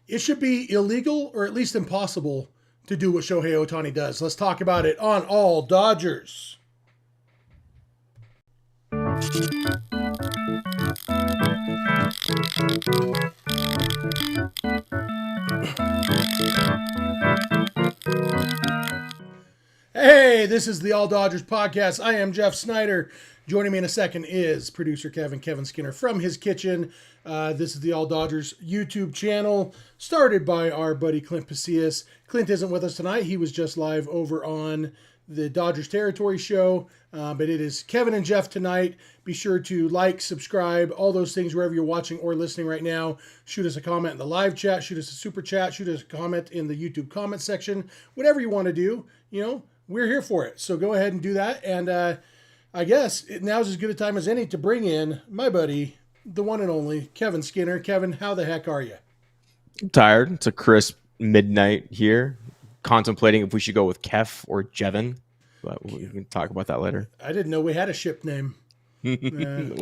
it should be illegal or at least impossible to do what Shohei Ohtani does. Let's talk about it on All Dodgers. Hey, this is the All Dodgers podcast. I am Jeff Snyder. Joining me in a second is producer Kevin Skinner from his kitchen. This is the All Dodgers YouTube channel, started by our buddy Clint Pasillas. Clint isn't with us tonight. He was just live over on the Dodgers Territory show, but it is Kevin and Jeff tonight. Be sure to like, subscribe, all those things wherever you're watching or listening right now. Shoot us a comment in the live chat, shoot us a super chat, shoot us a comment in the YouTube comment section. Whatever you want to do, we're here for it. So go ahead and do that. And I guess now's as good a time as any to bring in my buddy, the one and only Kevin Skinner. Kevin, how the heck are you? I'm tired. It's a crisp midnight here. Contemplating if we should go with Kef or Jevin. But we can talk about that later. I didn't know we had a ship name. We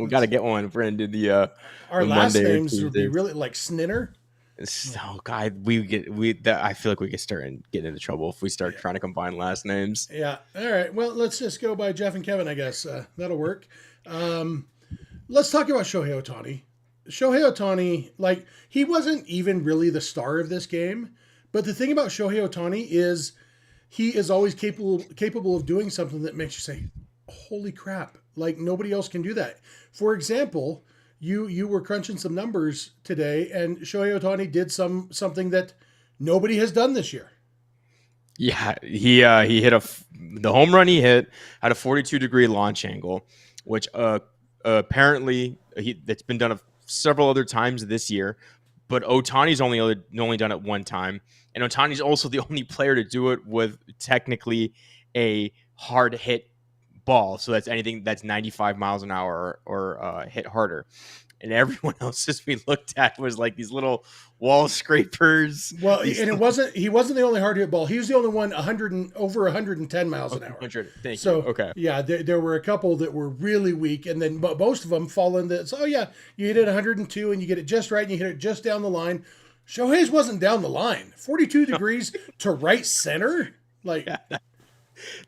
got to get one if we're going to do the our the last Monday names would be really like Sninner. Oh God, I feel like we could start getting into trouble if we start trying to combine last names. Yeah. All right. Well, let's just go by Jeff and Kevin, I guess. That'll work. Let's talk about Shohei Ohtani. Shohei Ohtani, he wasn't even really the star of this game. But the thing about Shohei Ohtani is he is always capable of doing something that makes you say, holy crap, nobody else can do that. For example, you were crunching some numbers today, and Shohei Ohtani did something that nobody has done this year. Yeah, he hit the home run he hit had a 42-degree launch angle, which apparently that's been done several other times this year, but Ohtani's only done it one time, and Ohtani's also the only player to do it with technically a hard hit ball, so that's anything that's 95 miles an hour or hit harder. And everyone else as we looked at was like these little wall scrapers. Well, and he wasn't the only hard hit ball. He was the only one over 110 miles an hour. 100. Thank you. Okay. Yeah, there were a couple that were really weak, and then most of them fall into. So you hit it 102 and you get it just right, and you hit it just down the line. Shohei's wasn't down the line. 42 degrees to right center.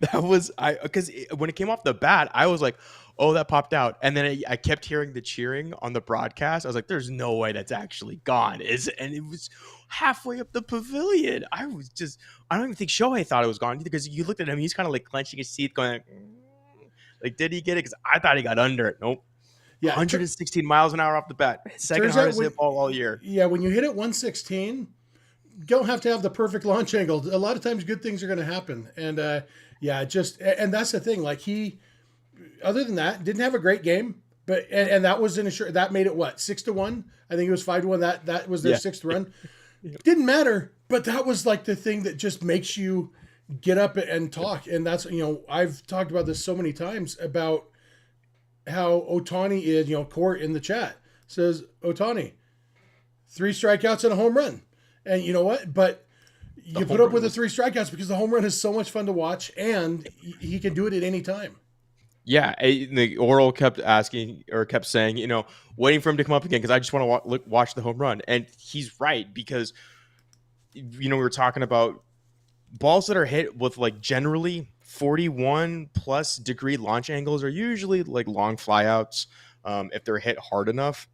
That was because when it came off the bat, I was like, oh, that popped out. And then I kept hearing the cheering on the broadcast. I was like, there's no way that's actually gone. And it was halfway up the pavilion. I don't even think Shohei thought it was gone either, because you looked at him, he's kind of clenching his teeth going, did he get it? Because I thought he got under it. Nope. Yeah, 116 miles an hour off the bat. Second hardest hit ball all year. Yeah, when you hit it 116, don't have to have the perfect launch angle. A lot of times good things are going to happen. And and that's the thing. He, other than that, didn't have a great game, but, and that was that made it 6-1. I think it was 5-1. That was their sixth run. Didn't matter, but that was the thing that just makes you get up and talk. And that's, I've talked about this so many times about how Ohtani is, Court in the chat says Ohtani, 3 strikeouts and a home run. And you know what? But you put up with the 3 strikeouts because the home run is so much fun to watch, and he can do it at any time. Yeah, the Oral kept saying, waiting for him to come up again because I just want to watch the home run. And he's right, because, we were talking about balls that are hit with generally 41 plus degree launch angles are usually long flyouts. If they're hit hard enough,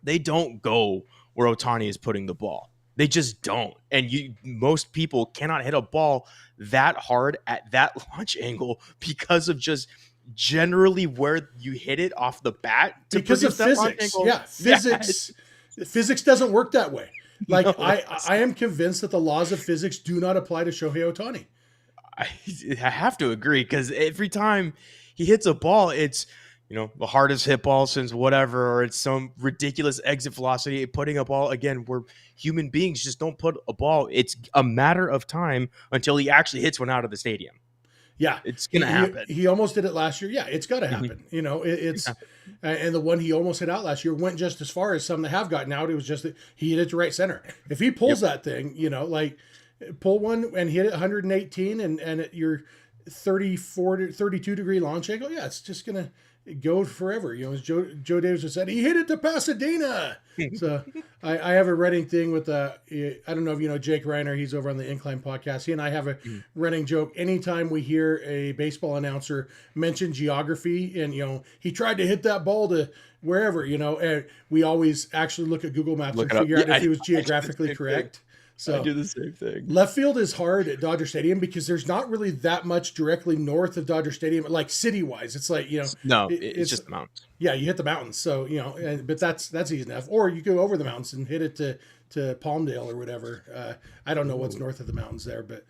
they don't go where Ohtani is putting the ball. They just don't. And most people cannot hit a ball that hard at that launch angle because of just generally where you hit it off the bat. Because of physics. Yeah, physics. Yes. Physics doesn't work that way. No, I am convinced that the laws of physics do not apply to Shohei Ohtani. I have to agree, because every time he hits a ball, it's the hardest hit ball since whatever, or it's some ridiculous exit velocity. Putting a ball, again, where human beings just don't put a ball. It's a matter of time until he actually hits one out of the stadium. Yeah, it's going to happen. He almost did it last year. Yeah, it's got to happen. It's and the one he almost hit out last year went just as far as some that have gotten out. It was just that he hit it to right center. If he pulls that thing, pull one and hit it 118 and at your 34 to 32 degree launch angle, it's just gonna. go forever. As Joe Davis said, he hit it to Pasadena. So I have a running thing with I don't know if you know Jake Reiner. He's over on the Incline podcast. He and I have a running joke. Anytime we hear a baseball announcer mention geography, and he tried to hit that ball to wherever, and we always actually look at Google Maps and figure out if he was geographically correct. So I do the same thing. Left field is hard at Dodger Stadium because there's not really that much directly north of Dodger Stadium, like city-wise. It's like, No, it's just the mountains. Yeah, you hit the mountains. So, but that's easy enough. Or you go over the mountains and hit it to Palmdale or whatever. I don't know what's north of the mountains there, but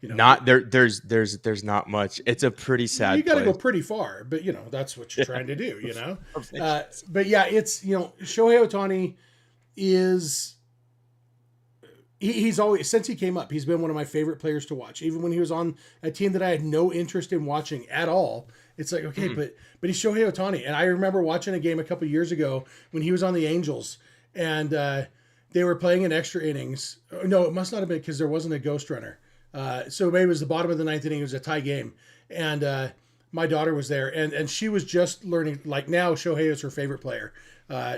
not there. There's not much. It's a pretty sad. You got to place. go pretty far, but that's what you're trying to do. But yeah, it's Shohei Ohtani is. He's always, since he came up, he's been one of my favorite players to watch. Even when he was on a team that I had no interest in watching at all, it's like, okay, but he's Shohei Ohtani. And I remember watching a game a couple years ago when he was on the Angels, and they were playing in extra innings. No, it must not have been because there wasn't a ghost runner. So maybe it was the bottom of the ninth inning. It was a tie game. And my daughter was there, and she was just learning, like now Shohei is her favorite player.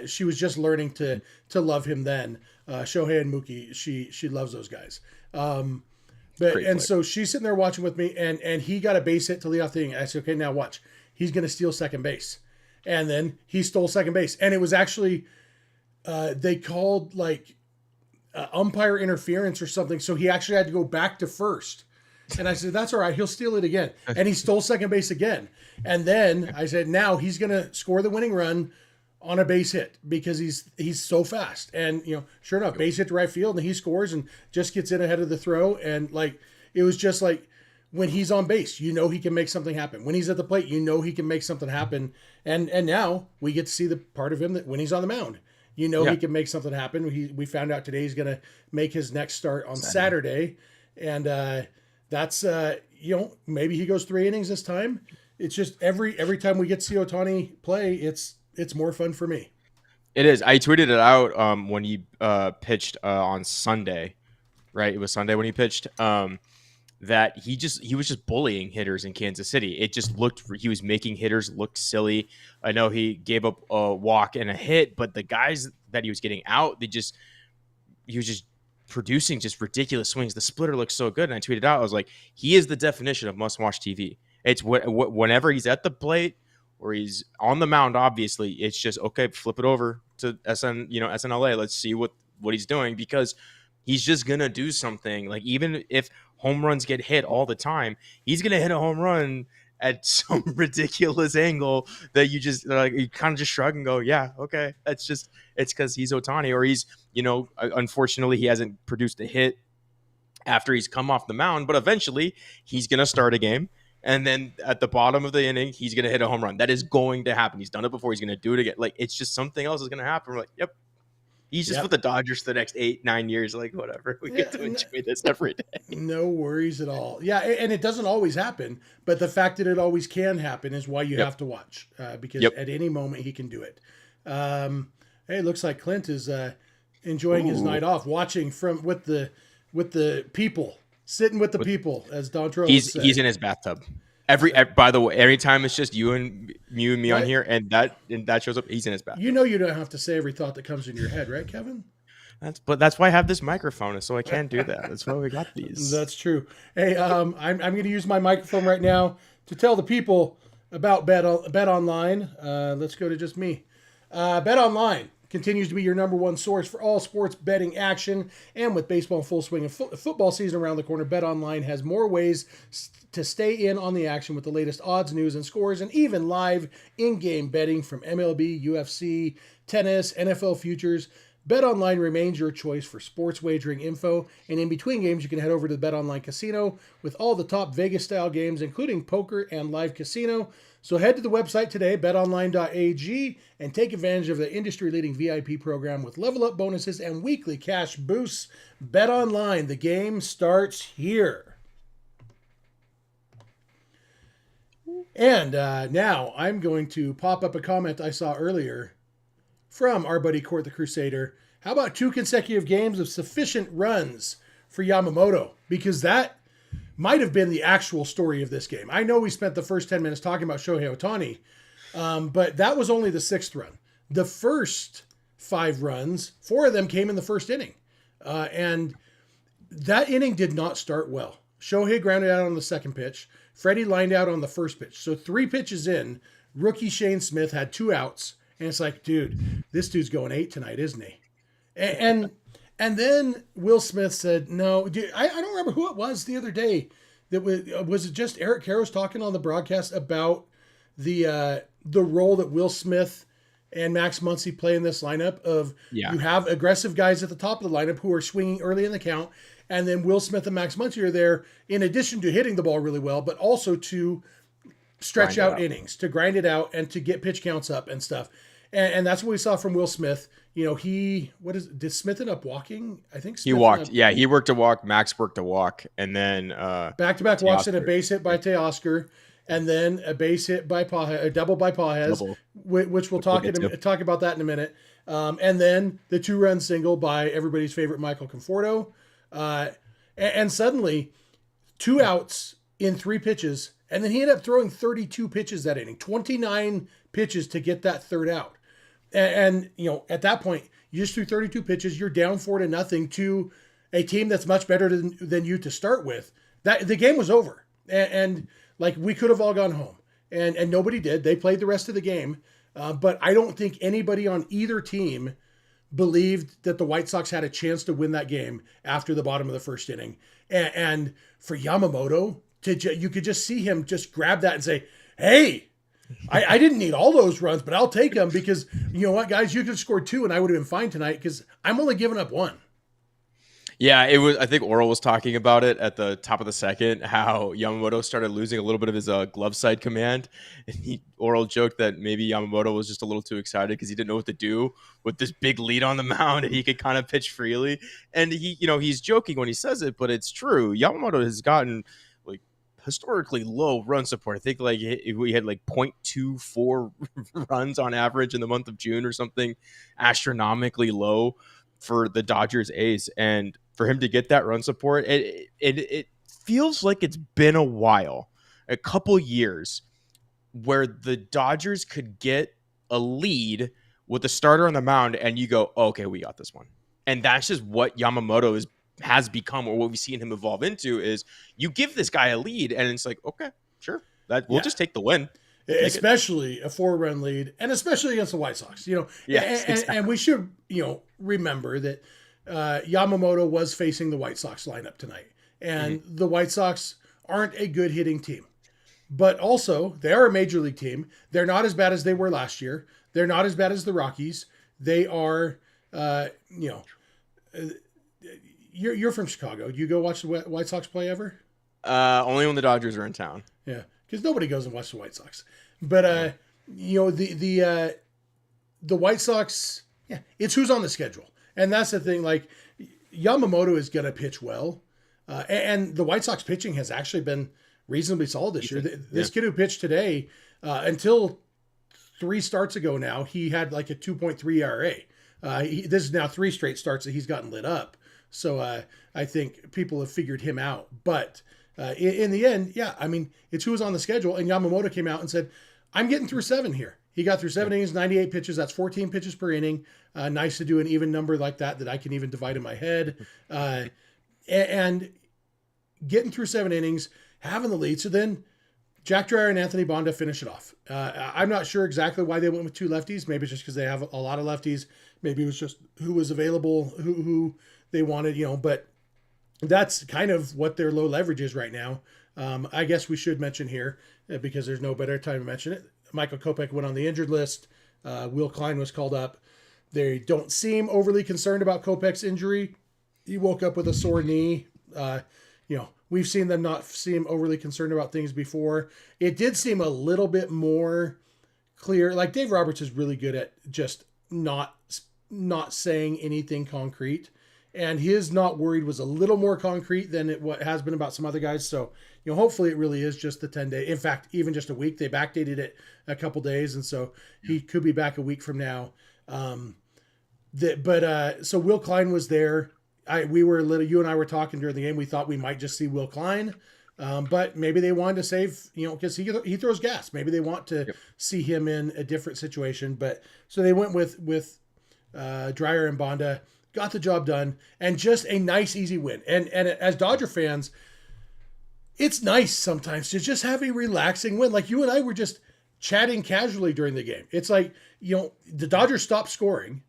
She was just learning to love him then. Shohei and Mookie, she loves those guys. So she's sitting there watching with me, and he got a base hit to lead off the inning. I said, okay, now watch. He's going to steal second base. And then he stole second base. And it was actually, they called like umpire interference or something. So he actually had to go back to first. And I said, that's all right. He'll steal it again. And he stole second base again. And then I said, now he's going to score the winning run on a base hit because he's so fast. And, sure enough, base hit to right field, and he scores and just gets in ahead of the throw. And it was just like when he's on base, he can make something happen. When he's at the plate, he can make something happen. And now we get to see the part of him that when he's on the mound, he can make something happen. We found out today he's going to make his next start on Saturday. And that's, maybe he goes 3 innings this time. It's just every time we get to see Ohtani play, it's more fun for me. It is. I tweeted it out when he pitched on Sunday, right? It was Sunday when he pitched. That he was just bullying hitters in Kansas City. It just he was making hitters look silly. I know he gave up a walk and a hit, but the guys that he was getting out, he was just producing just ridiculous swings. The splitter looks so good, and I tweeted out, I was like, he is the definition of must-watch TV. It's whenever he's at the plate or he's on the mound, obviously, it's just, okay, flip it over to SNLA. Let's see what he's doing, because he's just going to do something. Like, even if home runs get hit all the time, he's going to hit a home run at some ridiculous angle that you just you kind of just shrug and go, yeah, okay. It's because he's Ohtani, or he's, unfortunately he hasn't produced a hit after he's come off the mound, but eventually he's going to start a game. And then at the bottom of the inning, he's going to hit a home run. That is going to happen. He's done it before. He's going to do it again. Like, it's just something else is going to happen. We're like, yep. He's just with the Dodgers for the next 8-9 years. Like, whatever. We get to enjoy this every day. No worries at all. Yeah, and it doesn't always happen. But the fact that it always can happen is why you have to watch. Because at any moment he can do it. Hey, it looks like Clint is enjoying his night off, watching with the people. Sitting with the people, as Don Trollo said. He's in his bathtub. By the way, every time it's just you and me on here, and that shows up, he's in his bathtub. You don't have to say every thought that comes in your head, right, Kevin? That's why I have this microphone, so I can't do that. That's why we got these. That's true. Hey, I'm going to use my microphone right now to tell the people about Bet Online. Let's go to just me. Bet Online continues to be your number one source for all sports betting action. And with baseball in full swing and football season around the corner, BetOnline has more ways to stay in on the action with the latest odds, news, and scores, and even live in-game betting from MLB, UFC, tennis, NFL futures. BetOnline remains your choice for sports wagering info. And in between games, you can head over to the BetOnline Casino with all the top Vegas-style games, including poker and live casino. So head to the website today, betonline.ag, and take advantage of the industry-leading VIP program with level-up bonuses and weekly cash boosts. BetOnline, the game starts here. And now I'm going to pop up a comment I saw earlier from our buddy Court the Crusader. How about 2 consecutive games of sufficient runs for Yamamoto? Because that might have been the actual story of this game. I know we spent the first 10 minutes talking about Shohei Ohtani, but that was only the 6th run. The first 5 runs, 4 of them came in the first inning. And that inning did not start well. Shohei grounded out on the 2nd pitch. Freddie lined out on the 1st pitch. So 3 pitches in, rookie Shane Smith had 2 outs. And it's like, dude, this dude's going 8 tonight, isn't he? And then Will Smith said, no, dude, I don't remember who it was the other day. That was it just Eric Karros talking on the broadcast about the role that Will Smith and Max Muncy play in this lineup of you have aggressive guys at the top of the lineup who are swinging early in the count. And then Will Smith and Max Muncy are there in addition to hitting the ball really well, but also to stretch out innings, to grind it out and to get pitch counts up and stuff. And that's what we saw from Will Smith. You know, did Smith end up walking? I think Smith he walked. Yeah, he worked a walk. Max worked a walk. And then back-to-back walks and a base hit by Teoscar. And then a base hit by Pages, a double by Pages, which we'll talk about that in a minute. And then the 2-run single by everybody's favorite Michael Conforto. And suddenly 2 outs in 3 pitches. And then he ended up throwing 32 pitches that inning, 29 pitches to get that 3rd out. And you know, at that point, you just threw 32 pitches. You're down 4-0 to a team that's much better than you to start with. That the game was over. And like, we could have all gone home, and nobody did. They played the rest of the game, but I don't think anybody on either team believed that the White Sox had a chance to win that game after the bottom of the 1st inning. And for Yamamoto, you could just see him just grab that and say, hey, I didn't need all those runs, but I'll take them because, you know what, guys, you could have scored 2 and I would have been fine tonight because I'm only giving up 1. Yeah, it was. I think Oral was talking about it at the top of the 2nd, how Yamamoto started losing a little bit of his glove side command. And Oral joked that maybe Yamamoto was just a little too excited because he didn't know what to do with this big lead on the mound, and he could kind of pitch freely. And he's joking when he says it, but it's true. Yamamoto has gotten like historically low run support. I think like we had like 0.24 runs on average in the month of June or something, astronomically low for the Dodgers ace. And for him to get that run support, it feels like it's been a while, a couple years, where the Dodgers could get a lead with the starter on the mound and you go, oh, okay, we got this one. And that's just what Yamamoto has become, or what we've seen him evolve into, is you give this guy a lead and it's like, okay, sure, we'll just take the win. Especially a 4-run lead, and especially against the White Sox, and we should, remember that Yamamoto was facing the White Sox lineup tonight, and the White Sox aren't a good hitting team, but also they are a major league team. They're not as bad as they were last year. They're not as bad as the Rockies. They are, you're from Chicago. Do you go watch the White Sox play ever? Only when the Dodgers are in town. Yeah. Because nobody goes and watches the White Sox. But, the White Sox, it's who's on the schedule. And that's the thing, like, Yamamoto is going to pitch well. And the White Sox pitching has actually been reasonably solid this year. This kid who pitched today, until 3 starts ago now, he had like a 2.3 ERA. This is now 3 straight starts that he's gotten lit up. So I think people have figured him out. But in the end, it's who was on the schedule. And Yamamoto came out and said, I'm getting through 7 here. He got through 7 innings, 98 pitches. That's 14 pitches per inning. Nice to do an even number like that I can even divide in my head. And getting through 7 innings, having the lead. So then Jack Dreyer and Anthony Bonda finish it off. I'm not sure exactly why they went with 2 lefties. Maybe it's just because they have a lot of lefties. Maybe it was just who was available, who they wanted, but that's kind of what their low leverage is right now. I guess we should mention here, because there's no better time to mention it, Michael Kopech went on the injured list. Will Klein was called up. They don't seem overly concerned about Kopech's injury. He woke up with a sore knee. We've seen them not seem overly concerned about things before. It did seem a little bit more clear. Like, Dave Roberts is really good at just not saying anything concrete. And his not worried was a little more concrete than what has been about some other guys. So, hopefully it really is just the 10 day. In fact, even just a week. They backdated it a couple days. And so he could be back a week from now. So Will Klein was there. You and I were talking during the game. We thought we might just see Will Klein. But maybe they wanted to save, because he throws gas. Maybe they want to Yep. see him in a different situation. But so they went with Dreyer and Bonda, got the job done, and just a nice, easy win. And as Dodger fans, it's nice sometimes to just have a relaxing win. Like you and I were just chatting casually during the game. It's like, the Dodgers stopped scoring,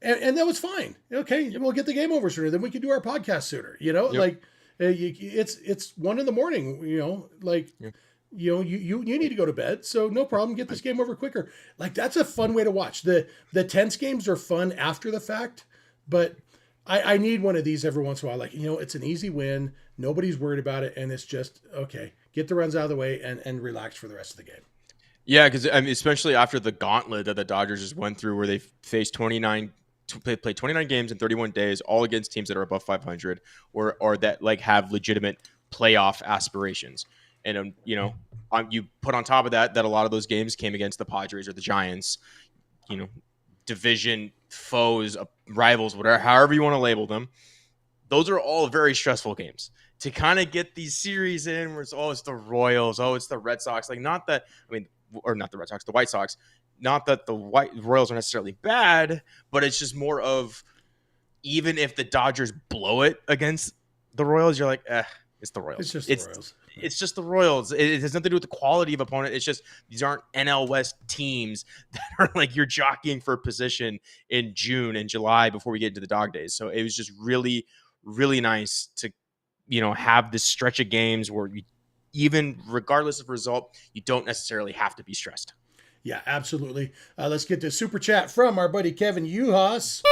and that was fine. Okay, we'll get the game over sooner. Then we can do our podcast sooner. Yep. Like it's 1 a.m. Like. Yep. You need to go to bed, so no problem. Get this game over quicker. Like that's a fun way to watch. The tense games are fun after the fact, but I need one of these every once in a while. Like it's an easy win, nobody's worried about it, and it's just okay. Get the runs out of the way and relax for the rest of the game. Yeah, because especially after the gauntlet that the Dodgers just went through, where they faced 29. They played 29 games in 31 days, all against teams that are above 500 or that like have legitimate playoff aspirations. And you put on top of that a lot of those games came against the Padres or the Giants, division foes, rivals, whatever, however you want to label them. Those are all very stressful games. To kind of get these series in where it's the Royals, it's the Red Sox, like not the Red Sox, the White Sox. Not that the Royals are necessarily bad, but it's just more of even if the Dodgers blow it against the Royals, you're like, it's the Royals. It's just the Royals. It's just the Royals. It has nothing to do with the quality of opponent. It's just these aren't NL West teams that are like you're jockeying for position in June and July before we get into the dog days. So it was just really, really nice to, have this stretch of games where even regardless of result, you don't necessarily have to be stressed. Yeah, absolutely. Let's get to super chat from our buddy Kevin Uhas.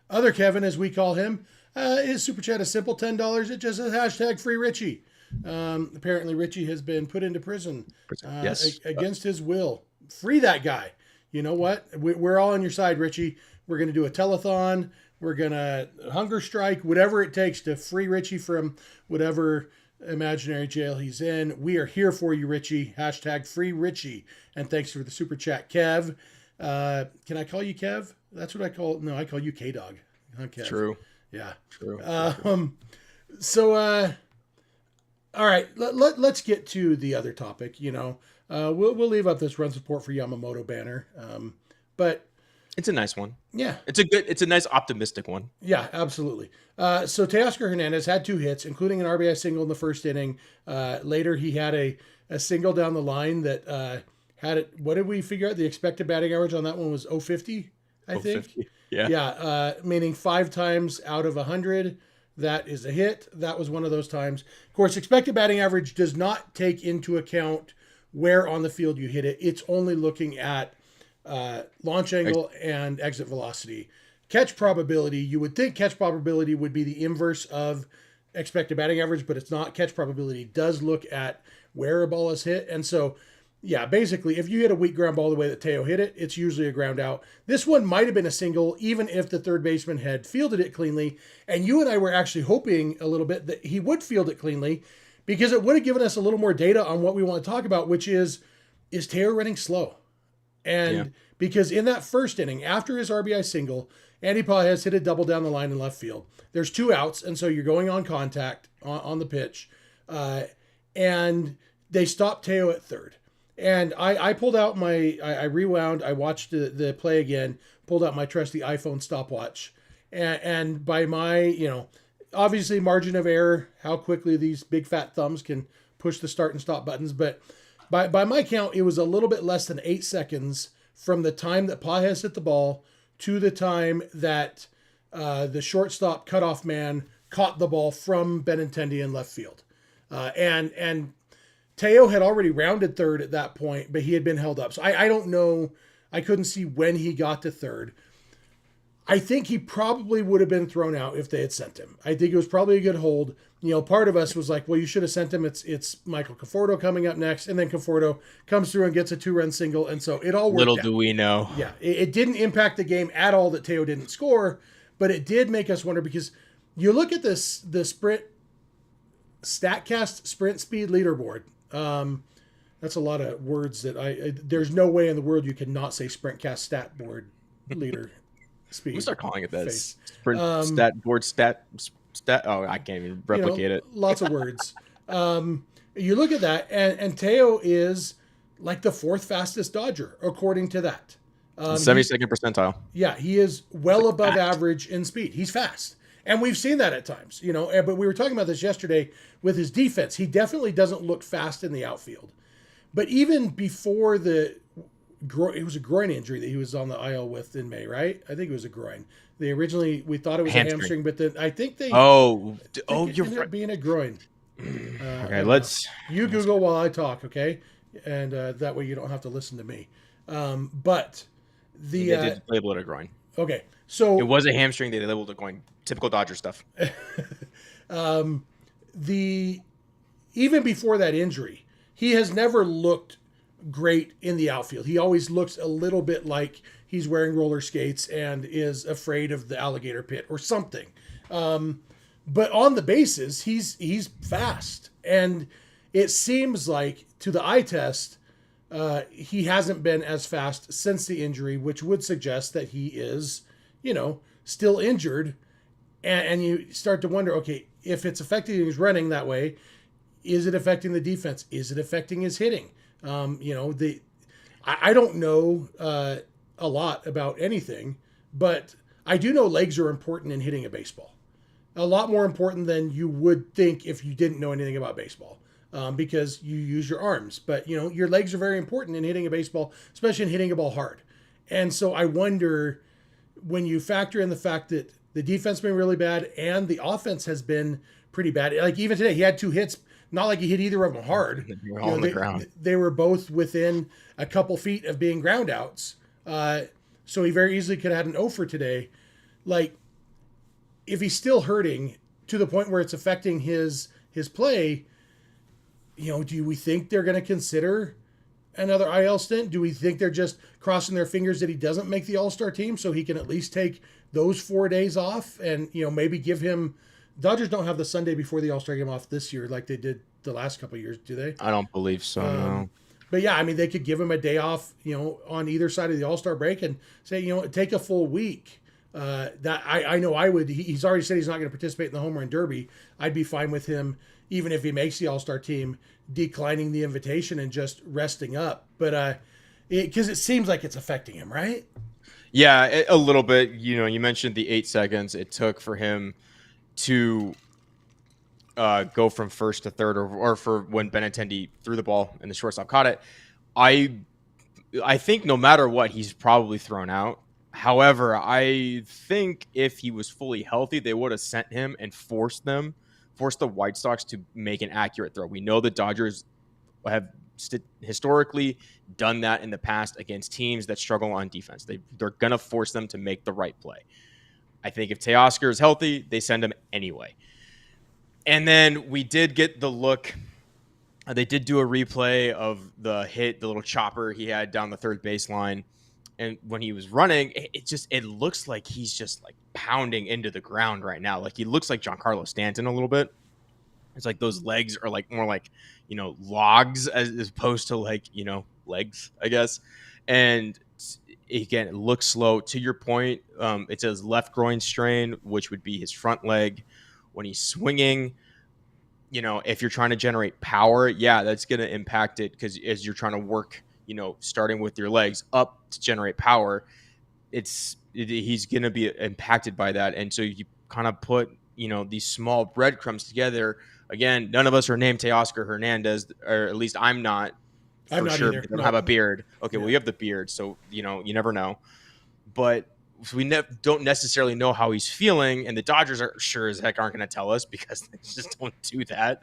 Other Kevin, as we call him. His super chat is simple, $10. It just says hashtag free Richie. Apparently Richie has been put into prison yes. Against his will. Free that guy. You know what? We're all on your side, Richie. We're going to do a telethon. We're going to hunger strike, whatever it takes to free Richie from whatever imaginary jail he's in. We are here for you, Richie. Hashtag free Richie. And thanks for the super chat, Kev. Can I call you Kev? That's what I call. No, I call you K-Dog. Kev. True. Yeah. True. So, all right, let's get to the other topic. We'll leave up this run support for Yamamoto banner. But it's a nice one. Yeah. It's a nice optimistic one. Yeah, absolutely. So Teoscar Hernandez had 2 hits, including an RBI single in the first inning. Later, he had a single down the line that had it. What did we figure out? The expected batting average on that one was 050, I think. Yeah. Yeah. Meaning 5 times out of 100. That is a hit. That was one of those times. Of course, expected batting average does not take into account where on the field you hit it. It's only looking at launch angle and exit velocity. Catch probability, you would think catch probability would be the inverse of expected batting average, but it's not. Catch probability does look at where a ball is hit. And so, yeah, basically, if you hit a weak ground ball the way that Teo hit it, it's usually a ground out. This one might have been a single, even if the third baseman had fielded it cleanly. And you and I were actually hoping a little bit that he would field it cleanly, because it would have given us a little more data on what we want to talk about, which is Teo running slow? And because in that first inning, after his RBI single, Andy Pages hit a double down the line in left field. There's 2 outs, and so you're going on contact on the pitch. And they stopped Teo at third. And I pulled out I rewound, I watched the play again, pulled out my trusty iPhone stopwatch. And by my, obviously margin of error, how quickly these big fat thumbs can push the start and stop buttons. But by my count, it was a little bit less than 8 seconds from the time that Pages hit the ball to the time that the shortstop cutoff man caught the ball from Benintendi in left field. And Teo had already rounded third at that point, but he had been held up. So I don't know. I couldn't see when he got to third. I think he probably would have been thrown out if they had sent him. I think it was probably a good hold. Part of us was like, well, you should have sent him. It's Michael Conforto coming up next. And then Conforto comes through and gets a 2-run single. And so it all worked Little out. do we know. Yeah. It didn't impact the game at all that Teo didn't score, but it did make us wonder, because you look at the sprint StatCast sprint speed leaderboard. That's a lot of words that there's no way in the world you can not say SprintCast stat board leader speed. We start calling it this. Sprint stat board stat. Oh, I can't even replicate it. Lots of words. You look at that, and Teo is like the fourth fastest Dodger, according to that. He 72nd percentile. Yeah, he is It's well like above fast. average in speed. He's fast. And we've seen that at times, but we were talking about this yesterday with his defense. He definitely doesn't look fast in the outfield. But even before it was a groin injury that he was on the IL with in May, right? I think it was a groin. We thought it was a hamstring, but then I think it You're ended right. up being a groin. Okay, let's. You Google while I talk, okay? And that way you don't have to listen to me. But They did label it a groin. okay, so It was a hamstring. They labeled it groin. Typical Dodger stuff. the even before that injury, he has never looked great in the outfield. He always looks a little bit like he's wearing roller skates and is afraid of the alligator pit or something. But on the bases, he's fast, and it seems like to the eye test, he hasn't been as fast since the injury, which would suggest that he is, still injured. And you start to wonder, okay, if it's affecting his running that way, is it affecting the defense? Is it affecting his hitting? I don't know a lot about anything, but I do know legs are important in hitting a baseball. A lot more important than you would think if you didn't know anything about baseball, because you use your arms. But your legs are very important in hitting a baseball, especially in hitting a ball hard. And so I wonder, when you factor in the fact that the defense has been really bad and the offense has been pretty bad. Like even today, he had 2 hits. Not like he hit either of them hard. You're all on the ground. They were both within a couple feet of being ground outs. So he very easily could have had an 0 for today. Like, if he's still hurting to the point where it's affecting his play, do we think they're going to consider another IL stint? Do we think they're just crossing their fingers that he doesn't make the All-Star team so he can at least take those 4 days off and, maybe give him... Dodgers don't have the Sunday before the All-Star game off this year like they did the last couple of years, do they? I don't believe so, no. But yeah, I mean, they could give him a day off, on either side of the All-Star break and say, take a full week. That I know I would. He's already said he's not going to participate in the home run derby. I'd be fine with him, even if he makes the All-Star team, declining the invitation and just resting up. But because it seems like it's affecting him, right? Yeah, a little bit. You mentioned the 8 seconds it took for him to go from first to third, or for when Benintendi threw the ball and the shortstop caught it. I think no matter what, he's probably thrown out. However, I think if he was fully healthy, they would have sent him and forced the White Sox to make an accurate throw. We know the Dodgers have historically done that in the past against teams that struggle on defense. They're going to force them to make the right play. I think if Teoscar is healthy, they send him anyway. And then we did get the look. They did do a replay of the hit, the little chopper he had down the third baseline. And when he was running, it looks like he's just like pounding into the ground right now. Like he looks like Giancarlo Stanton a little bit. It's like those legs are like more like, logs as opposed to like, legs, I guess. And again, it looks slow. To your point, it says left groin strain, which would be his front leg. When he's swinging, if you're trying to generate power, yeah, that's going to impact it, because as you're trying to work, starting with your legs up to generate power, he's going to be impacted by that. And so you kind of put, these small breadcrumbs together. Again, none of us are named Teoscar Hernandez, or at least I'm not. I'm not sure. either. I don't have a beard. Okay, well, you have the beard, so you never know. But we don't necessarily know how he's feeling, and the Dodgers are sure as heck aren't going to tell us, because they just don't do that.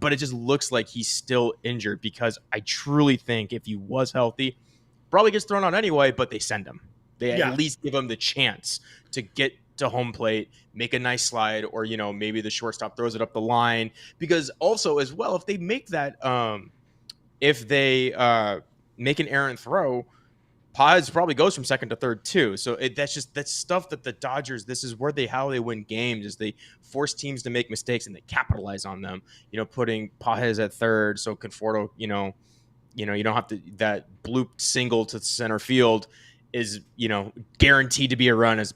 But it just looks like he's still injured, because I truly think if he was healthy, probably gets thrown out anyway, but they send him. They at least give him the chance to get to home plate, make a nice slide, or maybe the shortstop throws it up the line. Because also as well, if they make that, if they make an errant throw, Paz probably goes from second to third too. So that's stuff that the Dodgers, this is how they win games, is they force teams to make mistakes and they capitalize on them. Putting Paz at third, so Conforto, you don't have to that bloop single to center field. is guaranteed to be a run as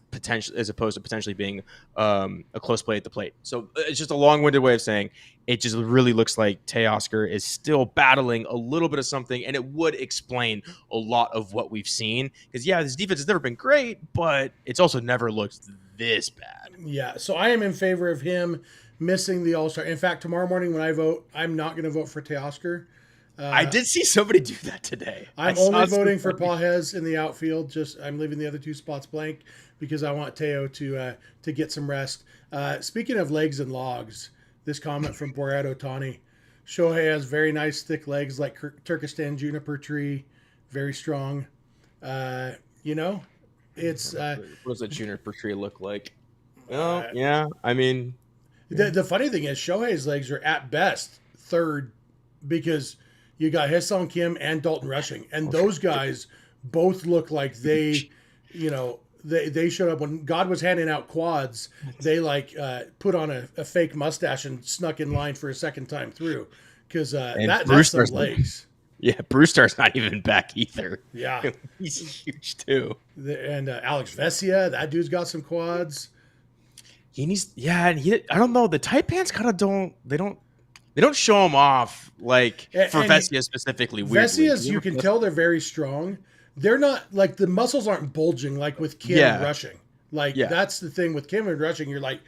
opposed to potentially being a close play at the plate. So it's just a long-winded way of saying it just really looks like Teoscar is still battling a little bit of something, and it would explain a lot of what we've seen. Because his defense has never been great, but it's also never looked this bad. Yeah, so I am in favor of him missing the All-Star. In fact, tomorrow morning when I vote, I'm not going to vote for Teoscar. I did see somebody do that today. I'm only voting for Pages in the outfield. I'm leaving the other two spots blank because I want Teo to get some rest. Speaking of legs and logs, this comment from Borat Ohtani. Shohei has very nice thick legs like Turkestan juniper tree, very strong. It's what does a juniper tree look like? Well, yeah, I mean, the funny thing is Shohei's legs are at best third because you got Hye-Sung Kim and Dalton Rushing, and those guys both look like they showed up when God was handing out quads. They put on a fake mustache and snuck in line for a second time through because that's some legs. Yeah, Brewster's not even back either. Yeah, he's huge too. And Alex Vesia, that dude's got some quads. He needs, I don't know. The tight pants kind of don't show him off for Vesia specifically. Vesia's, you can tell they're very strong. They're not the muscles aren't bulging like with Kim and Rushing. That's the thing with Kim and Rushing. You're like,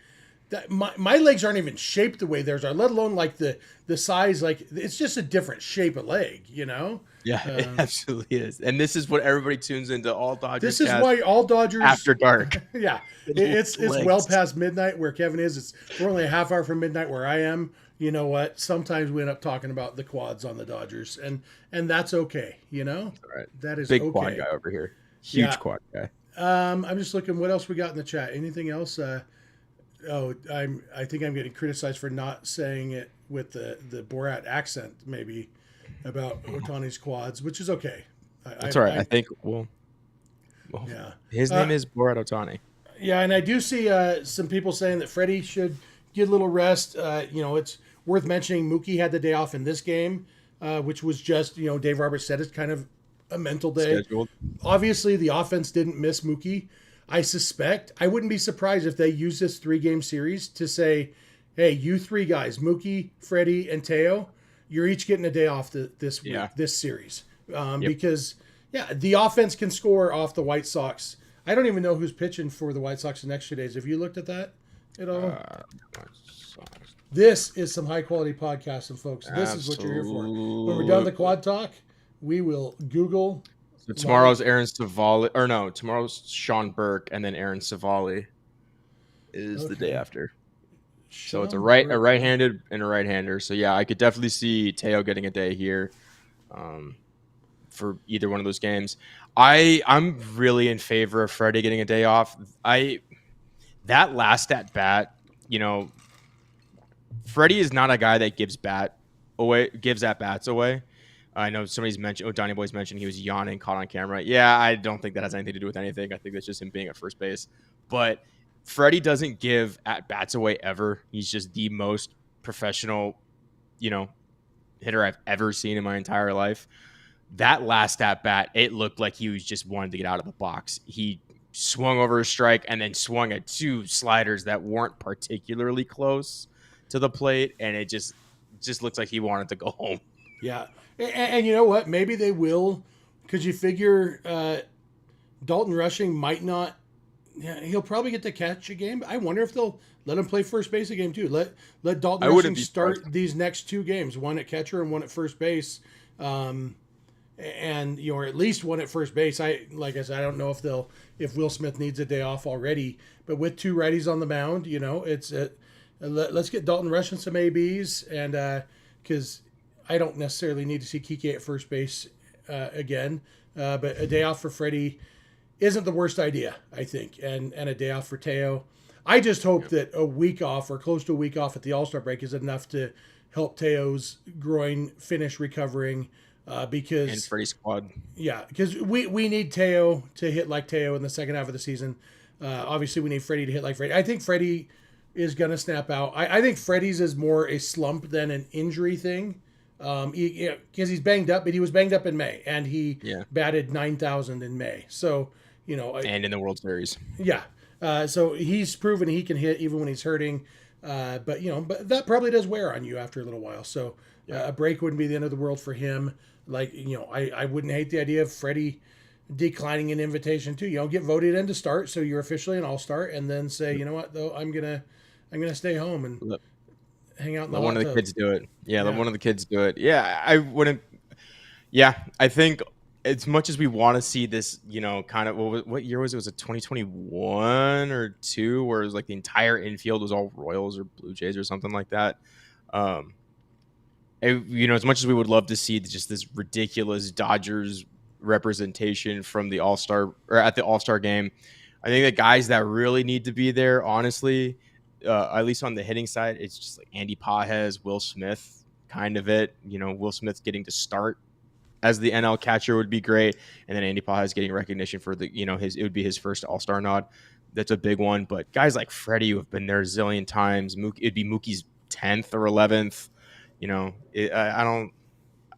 that. My legs aren't even shaped the way theirs are, let alone the size. It's just a different shape of leg, Yeah, it absolutely is. And this is what everybody tunes into All Dodgers. This is why All Dodgers after dark. Yeah, it's well past midnight where Kevin is. We're only a half hour from midnight where I am. You know what? Sometimes we end up talking about the quads on the Dodgers, and that's okay. Right. That is big okay. Quad guy over here. Huge quad guy. I'm just looking. What else we got in the chat? Anything else? I think I'm getting criticized for not saying it with the Borat accent, maybe about Ohtani's quads, which is okay. That's all right. I think yeah. His name is Borat Ohtani. Yeah, and I do see some people saying that Freddie should get a little rest. It's worth mentioning Mookie had the day off in this game, which was just, Dave Roberts said it's kind of a mental day. Scheduled. Obviously, the offense didn't miss Mookie. I wouldn't be surprised if they use this 3-game series to say, hey, you three guys, Mookie, Freddie, and Teo, you're each getting a day off this week, this series. Because, the offense can score off the White Sox. I don't even know who's pitching for the White Sox the next 2 days. Have you looked at that at all? This is some high-quality podcasting, folks. This is what you're here for. When we're done the quad talk, we will Google. So tomorrow's Aaron Savali, or no, tomorrow's Sean Burke, and then Aaron Savali is the day after. So it's a right-handed and a right-hander. So I could definitely see Teo getting a day here, for either one of those games. I'm really in favor of Freddie getting a day off. That last at bat, Freddie is not a guy that gives at bats away. I know somebody's mentioned, Donnie Boy's mentioned he was yawning, caught on camera. Yeah, I don't think that has anything to do with anything. I think that's just him being at first base. But Freddie doesn't give at bats away ever. He's just the most professional, hitter I've ever seen in my entire life. That last at bat, it looked like he was just wanted to get out of the box. He swung over a strike and then swung at 2 sliders that weren't particularly close to the plate, and it just looks like he wanted to go home. Yeah. And you know what? Maybe they will, because you figure Dalton Rushing might not. Yeah, he'll probably get to catch a game. I wonder if they'll let him play first base a game too. Let Dalton Rushing start these next 2 games, one at catcher and one at first base, and or at least one at first base. Like I said, I don't know if Will Smith needs a day off already, but with 2 righties on the mound, it's let's get Dalton Rushing some ABs, and because I don't necessarily need to see Kike at first base again, but a day off for Freddie isn't the worst idea, I think, and a day off for Teo. I just hope that a week off or close to a week off at the All-Star break is enough to help Teo's groin finish recovering, because and Freddie's quad. Yeah, because we need Teo to hit like Teo in the second half of the season. Obviously, we need Freddie to hit like Freddie. I think Freddie is going to snap out. I think Freddie's is more a slump than an injury thing. Because he's banged up, but he was banged up in May, and he Yeah. batted 9,000 in May. So, And in the World Series. yeah. So he's proven he can hit even when he's hurting. But that probably does wear on you after a little while. So a break wouldn't be the end of the world for him. Like, I wouldn't hate the idea of Freddie declining an invitation too. Get voted in to start, so you're officially an all-star, and then say, you know what, though, I'm gonna stay home and hang out in the Let hot one of the tub. kids do it. Yeah, let Yeah. one of the kids do it. Yeah, I wouldn't. Yeah, I think as much as we want to see this, kind of what year was it? Was it 2021 or two, where it was like the entire infield was all Royals or Blue Jays or something like that. As much as we would love to see just this ridiculous Dodgers representation from the All-Star or at the All-Star game, I think the guys that really need to be there, honestly, at least on the hitting side, it's just like Andy Pages, Will Smith, kind of it. Will Smith getting to start as the NL catcher would be great, and then Andy Pages getting recognition for it would be his first All-Star nod. That's a big one. But guys like Freddie, who have been there a zillion times, it'd be Mookie's 10th or 11th. I don't.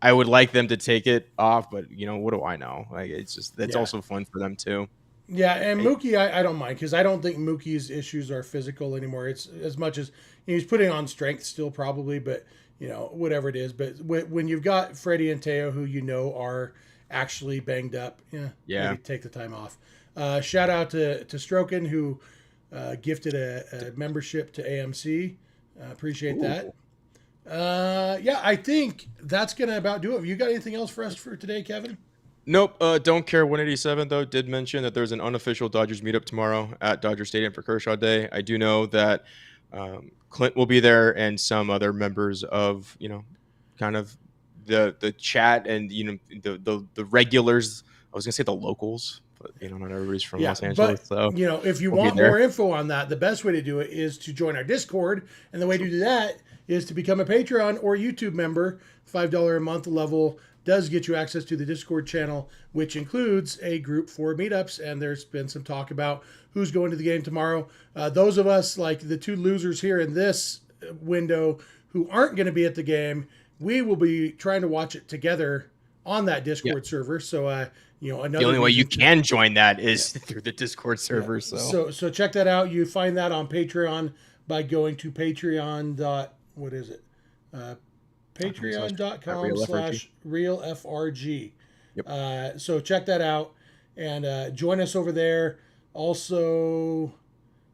I would like them to take it off, but what do I know? Like, it's also fun for them too. Yeah, and Mookie, I don't mind, because I don't think Mookie's issues are physical anymore. It's as much as he's putting on strength still, probably, but whatever it is. But when you've got Freddie and Teo, who are actually banged up, maybe take the time off. Shout out to Strokin, who gifted a membership to AMC. Appreciate that. I think that's gonna about do it. You got anything else for us for today, Kevin? Nope. Don't care. 187 though did mention that there's an unofficial Dodgers meetup tomorrow at Dodger Stadium for Kershaw Day. I do know that Clint will be there and some other members of kind of the chat and the regulars. I was gonna say the locals, but not everybody's from Los Angeles. But, so if you want more info on that, the best way to do it is to join our Discord, and the way to do that is to become a Patreon or YouTube member. $5 a month level does get you access to the Discord channel, which includes a group for meetups, and there's been some talk about who's going to the game tomorrow. Those of us, like the two losers here in this window, who aren't going to be at the game, we will be trying to watch it together on that Discord server. So, the only way you can join that is through the Discord server. So check that out. You find that on Patreon by going to Patreon. What is it? Patreon.com/realfrg. Yep. So check that out and join us over there. Also,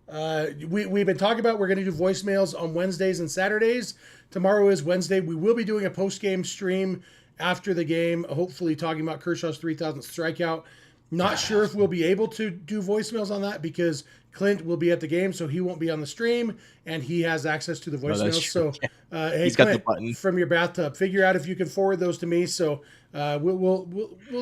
we've been talking about we're going to do voicemails on Wednesdays and Saturdays. Tomorrow is Wednesday. We will be doing a post-game stream after the game, hopefully talking about Kershaw's 3,000th strikeout. Not sure if we'll be able to do voicemails on that because Clint will be at the game, so he won't be on the stream, and he has access to the voicemails. Hey, he's Clint, got the button from your bathtub. Figure out if you can forward those to me. So we'll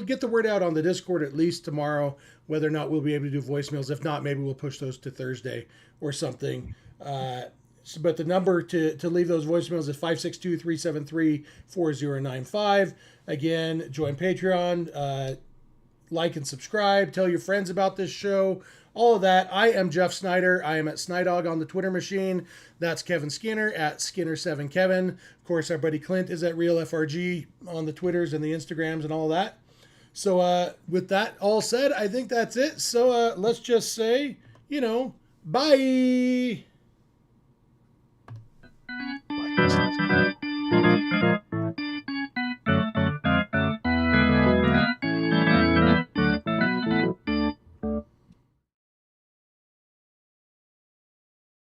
get the word out on the Discord at least tomorrow, whether or not we'll be able to do voicemails. If not, maybe we'll push those to Thursday or something. But the number to leave those voicemails is 562-373-4095. Again, join Patreon. Like and subscribe. Tell your friends about this show. All of that. I am Jeff Snyder. I am at Snydog on the Twitter machine. That's Kevin Skinner at Skinner7Kevin. Of course, our buddy Clint is at RealFRG on the Twitters and the Instagrams and all that. So with that all said, I think that's it. So let's just say, bye.